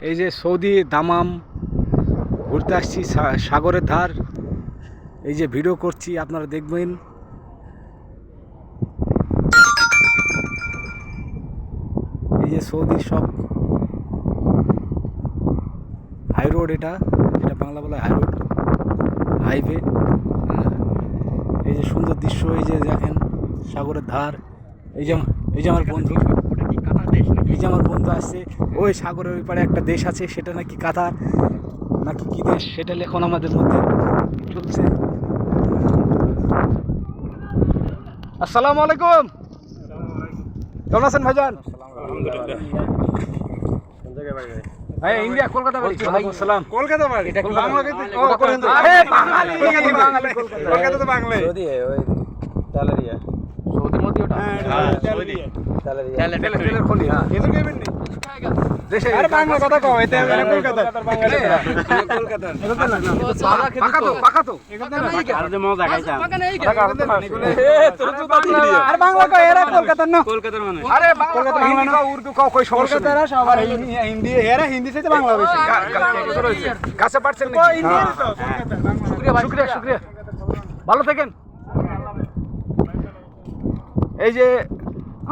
এই যে সৌদি দামাম ঘুরতে আসছি, সাগরের ধার। এই যে ভিডিও করছি, আপনারা দেখবেন। এই যে সৌদির সব হাই রোড, এটা বাংলা বলা হাই রোড, হাইওয়ে। এই যে সুন্দর দৃশ্য, এই যে দেখেন সাগরের ধার। এই যে আমার বন্ধু, এই যে আমার বন্ধু আসছে। ওই সাগরের ওই পারে একটা দেশ আছে, সেটা নাকি কাতার নাকি কি দেশ, সেটা লেখন আমাদের মধ্যে চলছে। আসসালামু আলাইকুম, কেমন আছেন ভাইজান? ভাই ইন্ডিয়া, কলকাতা বাড়ি। ওয়ালাইকুম আসসালাম। কলকাতা বাড়ি? এটা কি বাংলা? আরে বাঙালি, বাঙালি। কলকাতা তো বাংলাই। সৌদি ওই তেলেরিয়া। সৌদির মধ্যে ওটা সৌদি। তেলেরিয়া। তেলের খনি। হ্যাঁ, এদের কেবিন নেই। দেশে আরে বাংলা কথা কও, এতে কলকাতা। বাঙালি। কলকাতার। পাকা তো, পাকা তো। আর যে মজা খাইতাম। আরে বাংলা কও, এরা কলকাতার না। কলকাতার মানুষ। আরে বাংলা কও, হিন্দি কও, উর্দু কও, কই সমস্যা নেই। কলকাতারা সবার হিন্দি, এরা হিন্দি সাথে বাংলা বেশি। কাছে পাচ্ছেন ও নাকি? ইন্ডিয়ান তো কলকাতা। শুক্রিয়া ভাই, শুক্রিয়া, শুক্রিয়া। ভালো থাকেন। এই যে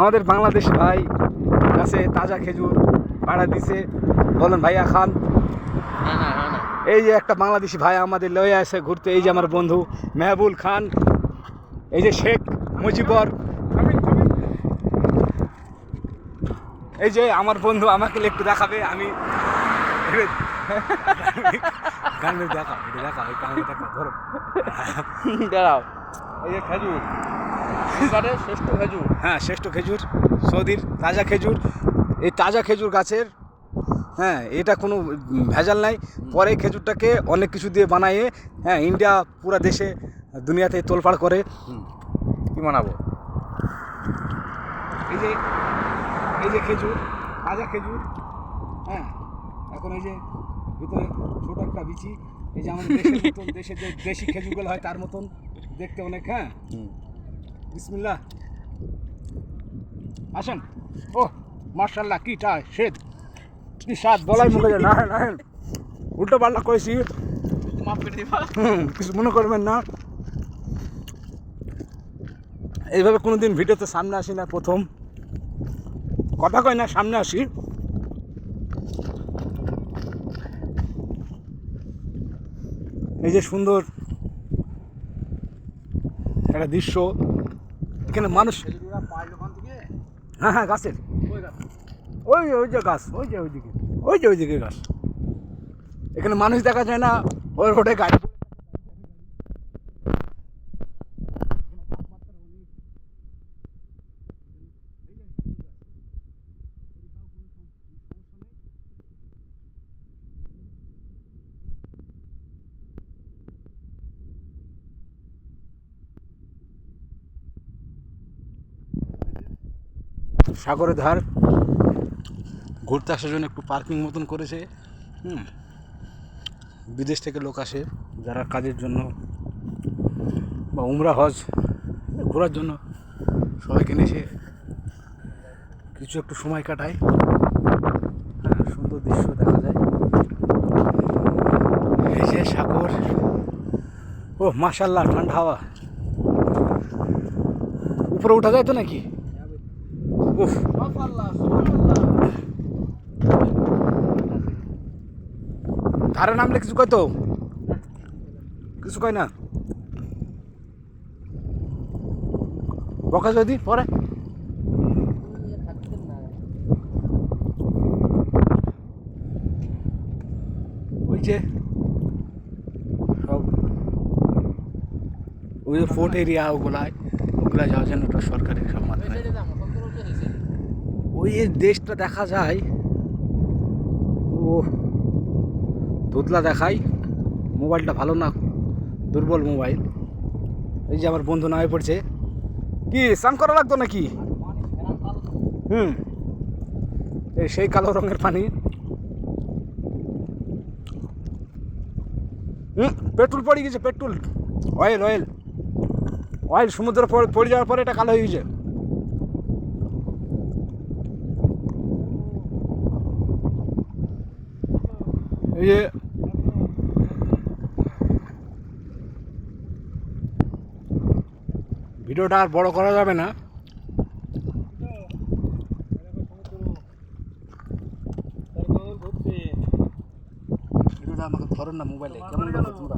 আমাদের বাংলাদেশি ভাই কাছে তাজা খেজুর পাড়া দিছে, বলেন ভাইয়া খান। এই যে একটা বাংলাদেশি ভাই আমাদের লয়ে আসে ঘুরতে, এই যে আমার বন্ধু মেহবুল খান, এই যে শেখ মুজিবর, এই যে আমার বন্ধু আমাকে একটু দেখাবে। আমি গানের দেখা, এটা দেখা, ওই গানের দেখা ধরো। দাঁড়াও। এই যে খেজুর, শ্রেষ্ঠ খেজুর। হ্যাঁ শ্রেষ্ঠ খেজুর, সৌদির তাজা খেজুর। এই তাজা খেজুর গাছের, হ্যাঁ এটা কোনো ভেজাল নাই। পরে খেজুরটাকে অনেক কিছু দিয়ে বানায়ে, হ্যাঁ ইন্ডিয়া পুরা দেশে দুনিয়াতে তোলপাড় করে। কি বানাবো? এই যে খেজুর, তাজা খেজুর, হ্যাঁ এখন এই যে ভিতরে ছোট একটা বিচি। এই যে আমাদের দেশের মতন, দেশে যে দেশি খেজুরগুলো হয় তার মতন দেখতে অনেক। হ্যাঁ বিসমিল্লাহ, আসেন। ও মাশাআল্লাহ, কি টাই স্বাদ, কি স্বাদ বলাই মুখে যায় না। না উল্টো পাল্টা করেছি, মাফ করে দিবা। কিছু মনে করবেন না। এইভাবে কোনোদিন ভিডিওতে সামনে আসি না, প্রথম কথা কয় না, সামনে আসি। এই যে সুন্দর একটা দৃশ্য, এখানে মানুষ। হ্যাঁ হ্যাঁ গাছের, ওই যে গাছ, ওইদিকে গাছ। এখানে মানুষ দেখা যায় না, ওই রোডে গাড়ি। সাগরের ধার ঘুরতে আসার জন্য একটু পার্কিং মতন করেছে। বিদেশ থেকে লোক আসে যারা কাজের জন্য বা উমরা হজ ঘোরার জন্য, সবাইকে এসে কিছু একটু সময় কাটায়। সুন্দর দৃশ্য দেখা যায়। এই যে সাগর, ও মাশাআল্লাহ, ঠান্ডা হাওয়া। উপরে উঠা যায় তো নাকি? উফ, ধারে নামলে কিছু কয় তো? কিছু কয় না? বকা যদি পরে। ওই যে সব ওই যে ফোর্ট এরিয়া, ওগুলা যাওয়ার জন্য একটা সরকারি সব মাধ্যমে ওই দেশটা দেখা যায়। ও ধুতলা দেখাই, মোবাইলটা ভালো না, দুর্বল মোবাইল। এই যে আমার বন্ধু নামে পড়ছে, কি স্নান করা লাগতো নাকি? এই সেই কালো রঙের পানি। পেট্রোল পড়ে গেছে, পেট্রোল, অয়েল সমুদ্রে পড়ে যাওয়ার পরে এটা কালো হয়ে গেছে। এই যে ভিডিওটা আর বড় করা যাবে না, ভিডিওটা আমাকে ধরেন না মোবাইলে, কেমন দেখো তোমরা?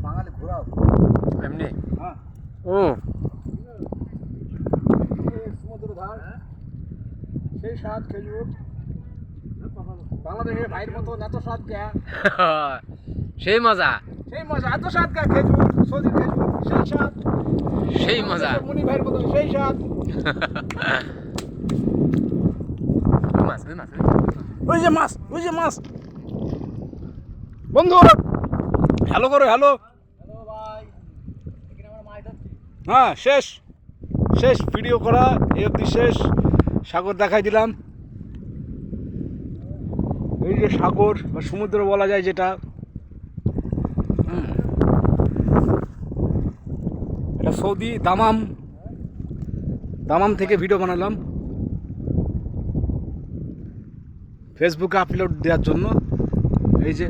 বাঙালি ঘোরাও এমনি হ্যাঁ, ও সমুদ্র ধার, সেই স্বাদ খেজুর, বাংলাদেশের ভাইয়ের মতো এত স্বাদ কে, সেই মজা সেই মজা, এত স্বাদ কে খেজুর, সৌদির খেজুর, সেই স্বাদ, সেই মজা মনি ভাইয়ের মতো সেই স্বাদ। মাছ মাছ ওই যে মাছ, ওই যে মাছ, বন্ধু হ্যালো করো, হ্যালো। হ্যাঁ, শেষ শেষ ভিডিও করা এই অবধি শেষ। সাগর দেখাই দিলাম, এই যে সাগর বা সমুদ্র বলা যায় যেটা, এটা সৌদি দামাম, দামাম থেকে ভিডিও বানালাম ফেসবুকে আপলোড দেওয়ার জন্য। এই যে